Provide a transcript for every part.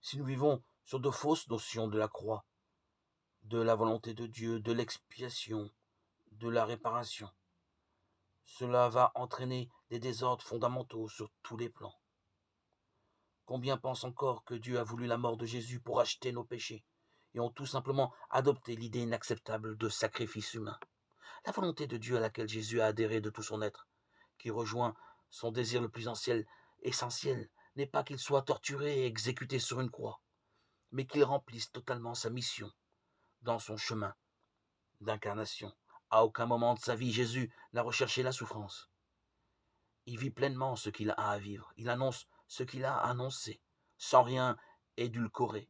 Si nous vivons sur de fausses notions de la croix, de la volonté de Dieu, de l'expiation, de la réparation, cela va entraîner des désordres fondamentaux sur tous les plans. Combien pensent encore que Dieu a voulu la mort de Jésus pour acheter nos péchés et ont tout simplement adopté l'idée inacceptable de sacrifice humain? La volonté de Dieu à laquelle Jésus a adhéré de tout son être, qui rejoint son désir le plus essentiel, n'est pas qu'il soit torturé et exécuté sur une croix, mais qu'il remplisse totalement sa mission dans son chemin d'incarnation. À aucun moment de sa vie, Jésus n'a recherché la souffrance. Il vit pleinement ce qu'il a à vivre. Il annonce ce qu'il a annoncé, sans rien édulcorer.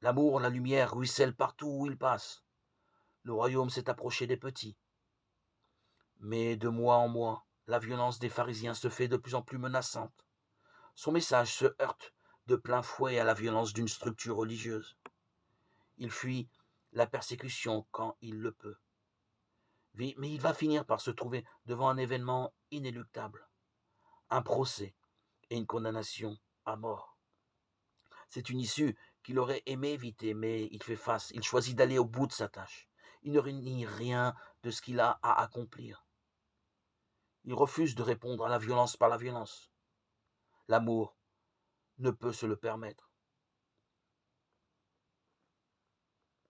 L'amour, la lumière ruissellent partout où il passe. Le royaume s'est approché des petits. Mais de mois en mois, la violence des pharisiens se fait de plus en plus menaçante. Son message se heurte de plein fouet à la violence d'une structure religieuse. Il fuit la persécution quand il le peut. Mais il va finir par se trouver devant un événement inéluctable, un procès et une condamnation à mort. C'est une issue qu'il aurait aimé éviter, mais il fait face, il choisit d'aller au bout de sa tâche. Il ne renie rien de ce qu'il a à accomplir. Il refuse de répondre à la violence par la violence. L'amour ne peut se le permettre.